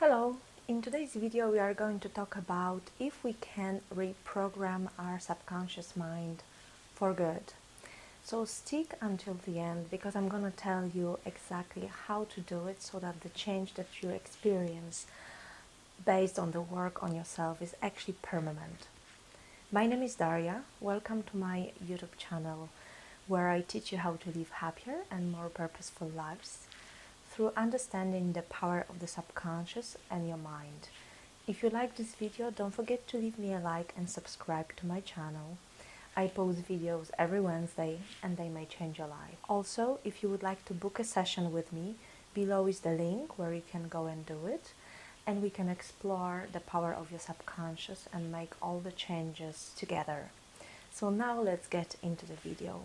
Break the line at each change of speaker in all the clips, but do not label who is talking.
Hello, in today's video we are going to talk about if we can reprogram our subconscious mind for good. So stick until the end because I'm going to tell you exactly how to do it so that the change that you experience based on the work on yourself is actually permanent. My name is Daria. Welcome to my YouTube channel where I teach you how to live happier and more purposeful lives through understanding the power of the subconscious and your mind. If you like this video, don't forget to leave me a like and subscribe to my channel. I post videos every Wednesday and they may change your life. Also, if you would like to book a session with me, below is the link where you can go and do it, and we can explore the power of your subconscious and make all the changes together. So now let's get into the video.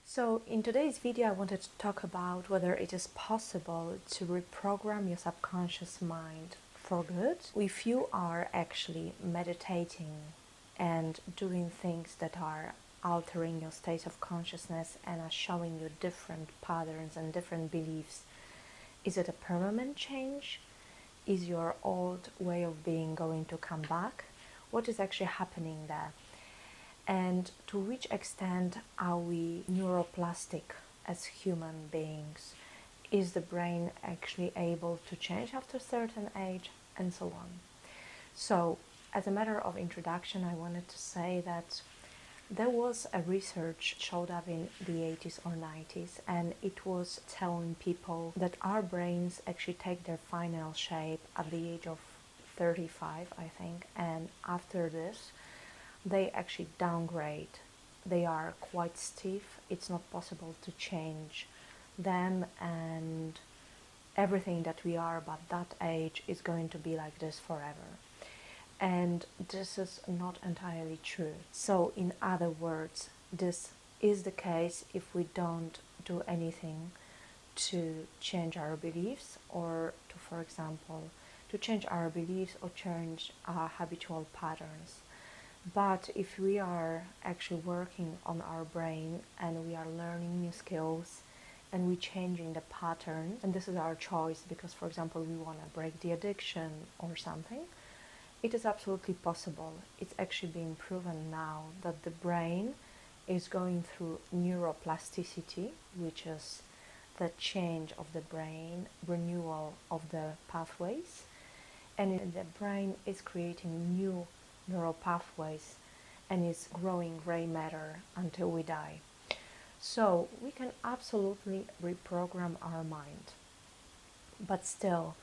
So in today's video I wanted to talk about whether it is possible to reprogram your subconscious mind for good if you are actually meditating and doing things that are altering your state of consciousness and are showing you different patterns and different beliefs. Is it a permanent change? Is your old way of being going to come back? What is actually happening there? And to which extent are we neuroplastic as human beings? Is the brain actually able to change after a certain age? And so on. So, as a matter of introduction, I wanted to say that there was a research showed up in the 80s or 90s, and it was telling people that our brains actually take their final shape at the age of 35, I think, and after this, they actually downgrade. They are quite stiff. It's not possible to change them, and everything that we are about that age is going to be like this forever. And this is not entirely true. So in other words, this is the case if we don't do anything to change our beliefs, or to, for example, to change our beliefs or change our habitual patterns. But if we are actually working on our brain and we are learning new skills and we're changing the pattern, and this is our choice because, for example, we want to break the addiction or something, it is absolutely possible. It's actually been proven now that the brain is going through neuroplasticity, which is the change of the brain, renewal of the pathways, and the brain is creating new neural pathways and is growing gray matter until we die. So we can absolutely reprogram our mind. But still,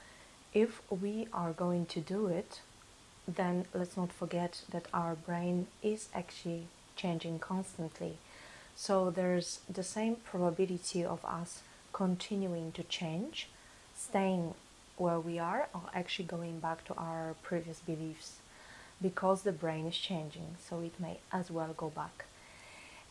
if we are going to do it, then let's not forget that our brain is actually changing constantly. So there's the same probability of us continuing to change, staying where we are, or actually going back to our previous beliefs, because the brain is changing, so it may as well go back.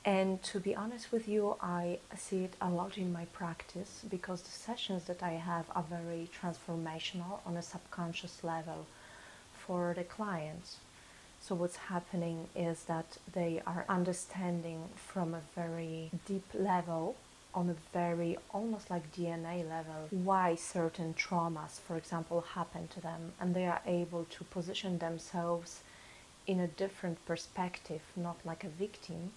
And to be honest with you, I see it a lot in my practice because the sessions that I have are very transformational on a subconscious level for the clients. So what's happening is that they are understanding from a very deep level, on a very almost like DNA level, why certain traumas, for example, happen to them, and they are able to position themselves in a different perspective, not like a victim,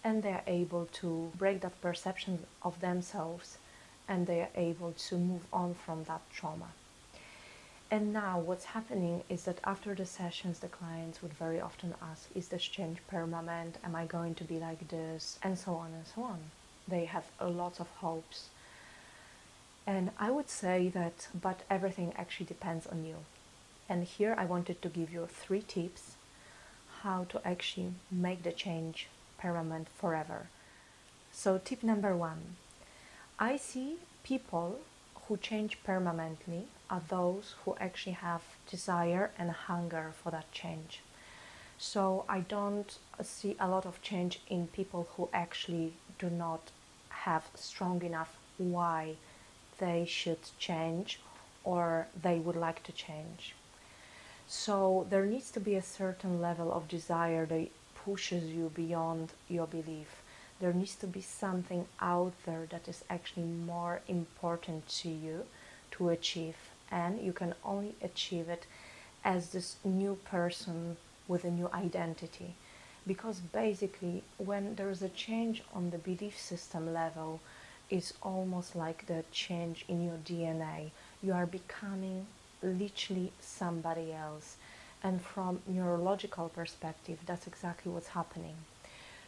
and they are able to break that perception of themselves, and they are able to move on from that trauma. And now what's happening is that after the sessions, the clients would very often ask, is this change permanent? Am I going to be like this? And so on and so on. They have a lot of hopes. And I would say that, but everything actually depends on you. And here I wanted to give you 3 tips how to actually make the change permanent forever. So tip number 1, I see people who change permanently are those who actually have desire and hunger for that change. So I don't see a lot of change in people who actually do not have strong enough why they should change or they would like to change. So there needs to be a certain level of desire that pushes you beyond your belief. There needs to be something out there that is actually more important to you to achieve, and you can only achieve it as this new person with a new identity. Because basically, when there is a change on the belief system level, it's almost like the change in your DNA. You are becoming literally somebody else. And from neurological perspective, that's exactly what's happening.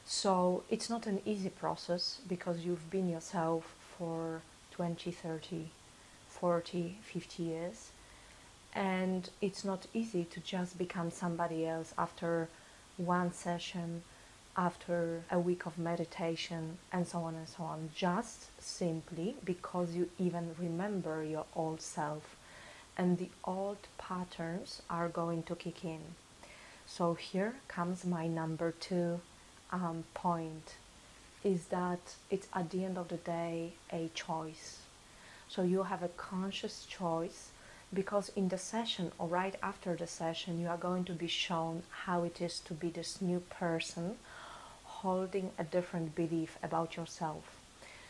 So it's not an easy process because you've been yourself for 20, 30, 40, 50 years. And it's not easy to just become somebody else after one session, after a week of meditation, and so on and so on, just simply because you even remember your old self, and the old patterns are going to kick in. So here comes my number two point, is that it's at the end of the day a choice. So you have a conscious choice, because in the session or right after the session you are going to be shown how it is to be this new person holding a different belief about yourself,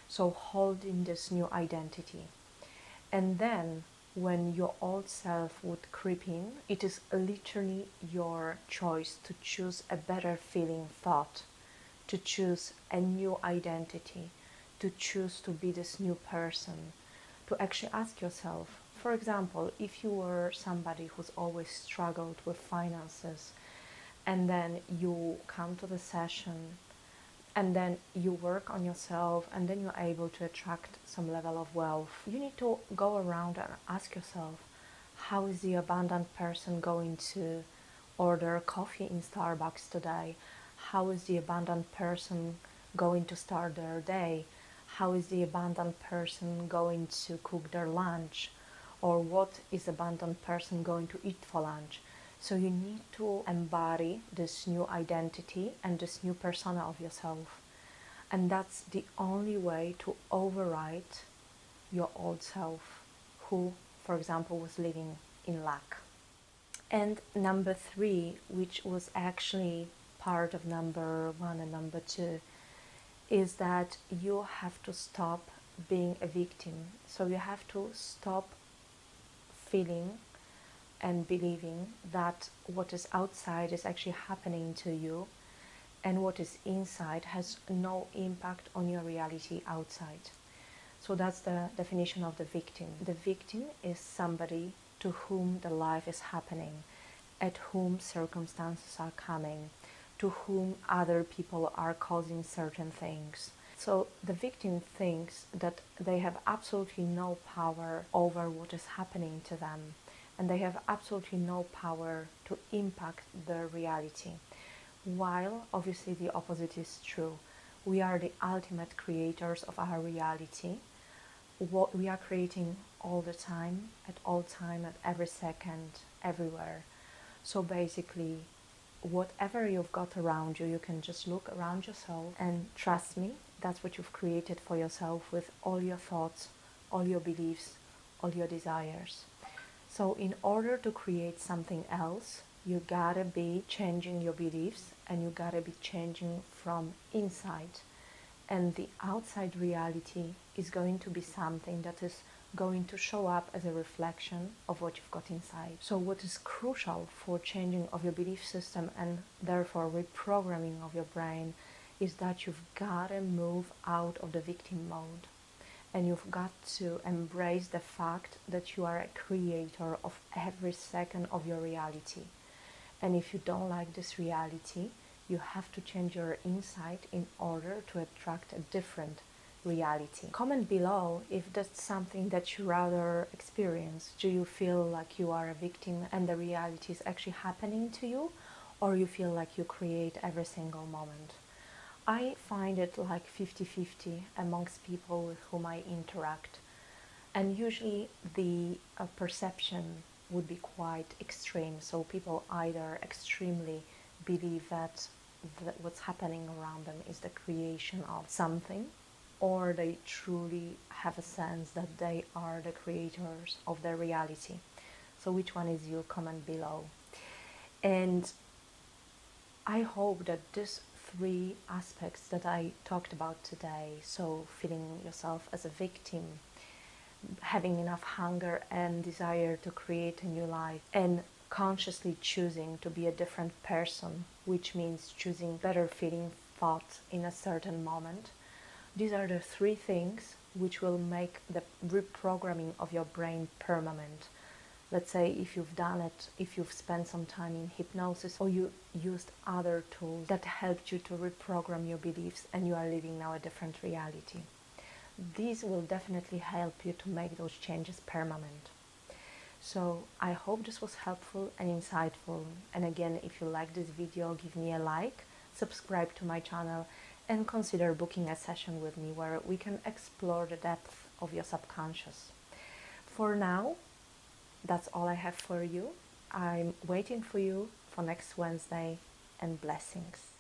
so holding this new identity. And then when your old self would creep in, it is literally your choice to choose a better feeling thought, to choose a new identity, to choose to be this new person, to actually ask yourself, for example, if you were somebody who's always struggled with finances, and then you come to the session, and then you work on yourself, and then you're able to attract some level of wealth, you need to go around and ask yourself, how is the abundant person going to order coffee in Starbucks today? How is the abundant person going to start their day? How is the abundant person going to cook their lunch? Or what is abundant person going to eat for lunch? So you need to embody this new identity and this new persona of yourself. And that's the only way to override your old self, who, for example, was living in lack. And number three, which was actually part of number one and number two, is that you have to stop being a victim. So you have to stop feeling and believing that what is outside is actually happening to you, and what is inside has no impact on your reality outside. So that's the definition of the victim. The victim is somebody to whom the life is happening, at whom circumstances are coming, to whom other people are causing certain things. So the victim thinks that they have absolutely no power over what is happening to them, and they have absolutely no power to impact their reality. While obviously the opposite is true. We are the ultimate creators of our reality. What we are creating all the time, at every second, everywhere. So basically, whatever you've got around you, you can just look around yourself and trust me, that's what you've created for yourself with all your thoughts, all your beliefs, all your desires. So in order to create something else, you gotta be changing your beliefs, and you gotta be changing from inside. And the outside reality is going to be something that is going to show up as a reflection of what you've got inside. So what is crucial for changing of your belief system and therefore reprogramming of your brain is that you've got to move out of the victim mode, and you've got to embrace the fact that you are a creator of every second of your reality. And if you don't like this reality, you have to change your inside in order to attract a different reality. Comment below if that's something that you rather experience. Do you feel like you are a victim and the reality is actually happening to you, or you feel like you create every single moment? I find it like 50-50 amongst people with whom I interact, and usually the perception would be quite extreme. So people either extremely believe that what's happening around them is the creation of something, or they truly have a sense that they are the creators of their reality. So which one is you? Comment below. And I hope that these three aspects that I talked about today, so feeling yourself as a victim, having enough hunger and desire to create a new life, and consciously choosing to be a different person, which means choosing better feeling thoughts in a certain moment. These are the three things which will make the reprogramming of your brain permanent. Let's say if you've done it, if you've spent some time in hypnosis, or you used other tools that helped you to reprogram your beliefs and you are living now a different reality. These will definitely help you to make those changes permanent. So I hope this was helpful and insightful. And again, if you like this video, give me a like, subscribe to my channel, and consider booking a session with me where we can explore the depth of your subconscious. For now, that's all I have for you. I'm waiting for you for next Wednesday, and blessings.